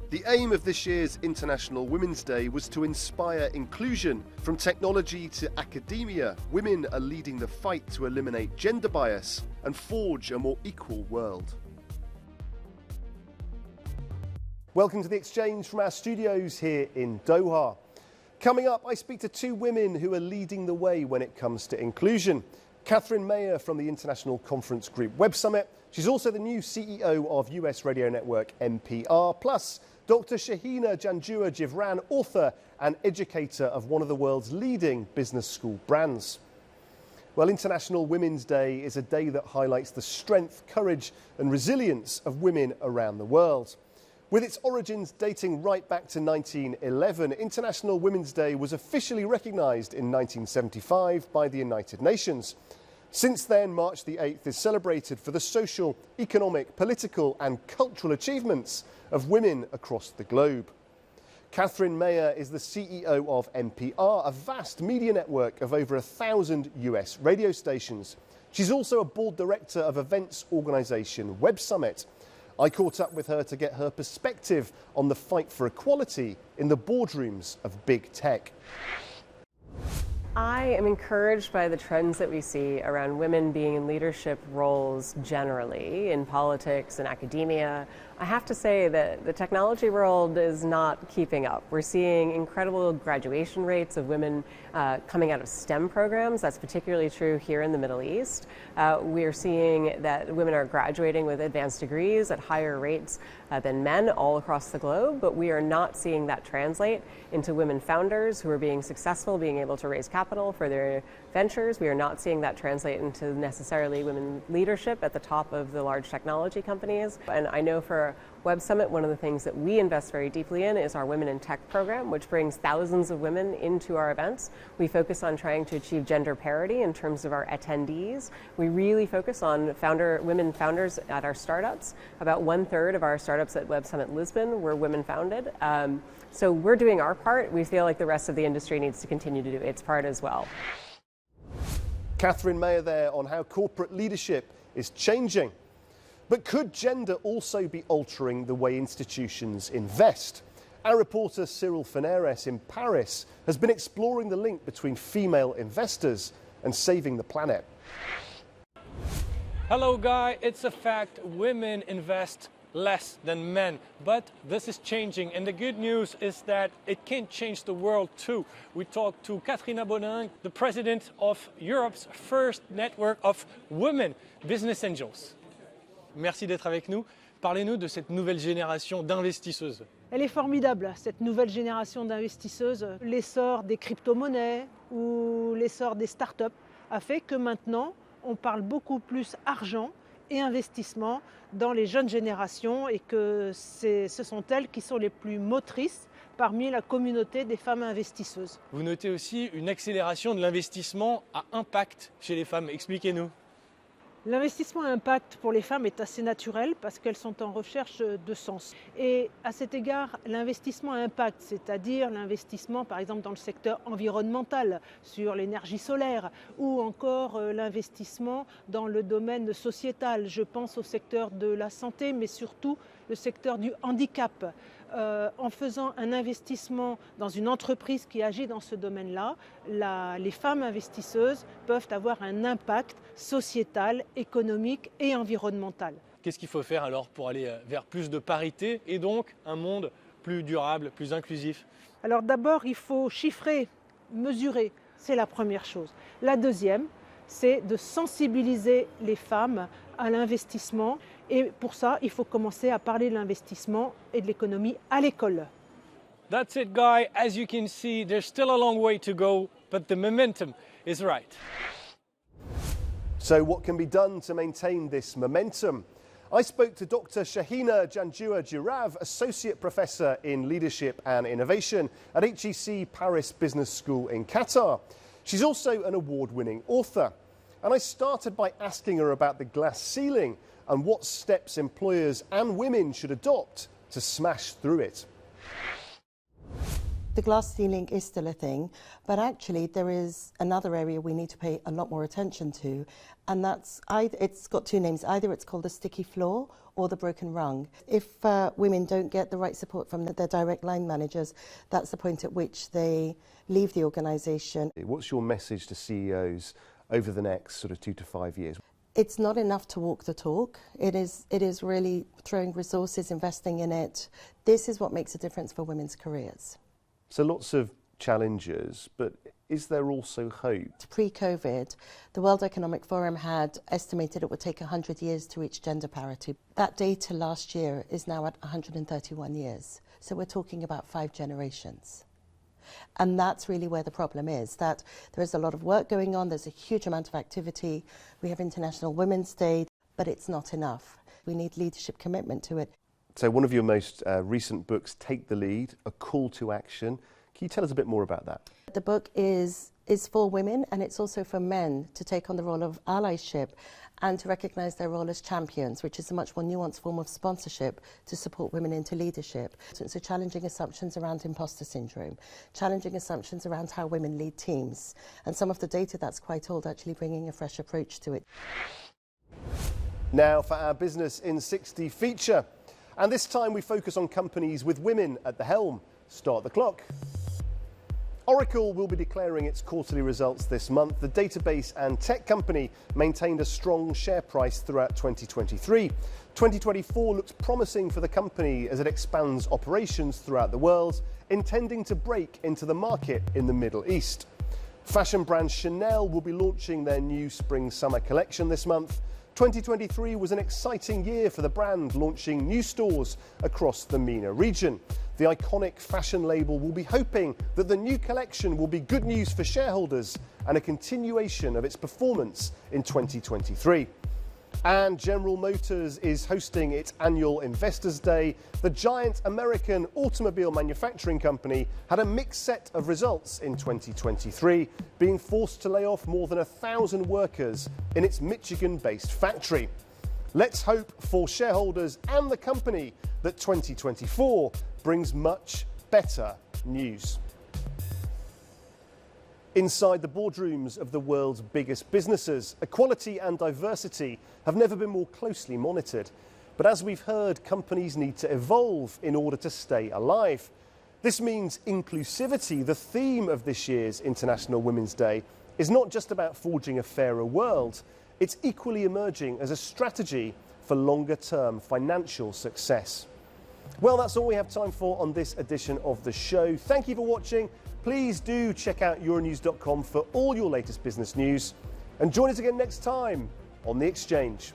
The aim of this year's International Women's Day was to inspire inclusion. From technology to academia, women are leading the fight to eliminate gender bias and forge a more equal world. Welcome to The Exchange from our studios here in Doha. Coming up, I speak to two women who are leading the way when it comes to inclusion. Catherine Mayer from the International Conference Group Web Summit. She's also the new CEO of US radio network NPR. Plus, Dr. Shahina Janjua-Jivran, author and educator of one of the world's leading business school brands. Well, International Women's Day is a day that highlights the strength, courage and resilience of women around the world. With its origins dating right back to 1911, International Women's Day was officially recognised in 1975 by the United Nations. Since then, March the 8th is celebrated for the social, economic, political and cultural achievements of women across the globe. Catherine Mayer is the CEO of NPR, a vast media network of over 1,000 US radio stations. She's also a board director of events organisation Web Summit. I caught up with her to get her perspective on the fight for equality in the boardrooms of big tech. I am encouraged by the trends that we see around women being in leadership roles generally, in politics and academia. I have to say that the technology world is not keeping up. We're seeing incredible graduation rates of women coming out of STEM programs. That's particularly true here in the Middle East. We're seeing that women are graduating with advanced degrees at higher rates than men all across the globe, but we are not seeing that translate into women founders who are being successful, being able to raise capital for their ventures. We are not seeing that translate into necessarily women leadership at the top of the large technology companies. And I know for Web Summit, one of the things that we invest very deeply in is our Women in Tech program, which brings thousands of women into our events. We focus on trying to achieve gender parity in terms of our attendees. We really focus on women founders at our startups. About 1/3 of our startups at Web Summit Lisbon were women founded. So we're doing our part. We feel like the rest of the industry needs to continue to do its part as well. Catherine Mayer there on how corporate leadership is changing. But could gender also be altering the way institutions invest? Our reporter Cyril Feneres in Paris has been exploring the link between female investors and saving the planet. Hello Guy, it's a fact, women invest less than men, but this is changing, and the good news is that it can change the world too. We talked to Katrina Bonin, the president of Europe's first network of women business angels. Merci d'être avec nous. Parlez-nous de cette nouvelle génération d'investisseuses. Elle est formidable, cette nouvelle génération d'investisseuses. L'essor des crypto-monnaies ou l'essor des startups a fait que maintenant, on parle beaucoup plus argent et investissement dans les jeunes générations et que ce sont elles qui sont les plus motrices parmi la communauté des femmes investisseuses. Vous notez aussi une accélération de l'investissement à impact chez les femmes. Expliquez-nous. L'investissement à impact pour les femmes est assez naturel parce qu'elles sont en recherche de sens. Et à cet égard, l'investissement à impact, c'est-à-dire l'investissement par exemple dans le secteur environnemental, sur l'énergie solaire, ou encore l'investissement dans le domaine sociétal. Je pense au secteur de la santé, mais surtout le secteur du handicap. En faisant un investissement dans une entreprise qui agit dans ce domaine-là, les femmes investisseuses peuvent avoir un impact sociétal, économique et environnemental. Qu'est-ce qu'il faut faire alors pour aller vers plus de parité et donc un monde plus durable, plus inclusif? Alors d'abord, il faut chiffrer, mesurer, c'est la première chose. La deuxième, c'est de sensibiliser les femmes à l'investissement. Et pour ça, il faut commencer à parler de l'investissement et de l'économie à l'école. That's it, Guy. As you can see, there's still a long way to go, but the momentum is right. So what can be done to maintain this momentum? I spoke to Dr. Shahina Janjua-Jivran, Associate Professor in Leadership and Innovation at HEC Paris Business School in Qatar. She's also an award-winning author. And I started by asking her about the glass ceiling and what steps employers and women should adopt to smash through it. The glass ceiling is still a thing, but actually there is another area we need to pay a lot more attention to, and that's it's got two names. Either it's called the sticky floor or the broken rung. If women don't get the right support from their direct line managers, that's the point at which they leave the organisation. What's your message to CEOs over the next sort of 2 to 5 years? It's not enough to walk the talk. It is really throwing resources, investing in it. This is what makes a difference for women's careers. So lots of challenges, but is there also hope? Pre-COVID, the World Economic Forum had estimated it would take 100 years to reach gender parity. That data last year is now at 131 years. So we're talking about 5 generations. And that's really where the problem is, that there is a lot of work going on, there's a huge amount of activity. We have International Women's Day, but it's not enough. We need leadership commitment to it. So one of your most recent books, Take the Lead, A Call to Action. Can you tell us a bit more about that? The book is for women, and it's also for men to take on the role of allyship and to recognise their role as champions, which is a much more nuanced form of sponsorship to support women into leadership. So challenging assumptions around imposter syndrome, challenging assumptions around how women lead teams, and some of the data that's quite old actually bringing a fresh approach to it. Now for our Business in 60 feature. And this time we focus on companies with women at the helm. Start the clock. Oracle will be declaring its quarterly results this month. The database and tech company maintained a strong share price throughout 2023. 2024 looks promising for the company as it expands operations throughout the world, intending to break into the market in the Middle East. Fashion brand Chanel will be launching their new spring-summer collection this month. 2023 was an exciting year for the brand, launching new stores across the MENA region. The iconic fashion label will be hoping that the new collection will be good news for shareholders and a continuation of its performance in 2023. And General Motors is hosting its annual Investors Day. The giant American automobile manufacturing company had a mixed set of results in 2023, being forced to lay off more than 1,000 workers in its Michigan-based factory. Let's hope for shareholders and the company that 2024 brings much better news. Inside the boardrooms of the world's biggest businesses, equality and diversity have never been more closely monitored. But as we've heard, companies need to evolve in order to stay alive. This means inclusivity, the theme of this year's International Women's Day, is not just about forging a fairer world. It's equally emerging as a strategy for longer-term financial success. Well, that's all we have time for on this edition of the show. Thank you for watching. Please do check out euronews.com for all your latest business news. And join us again next time on The Exchange.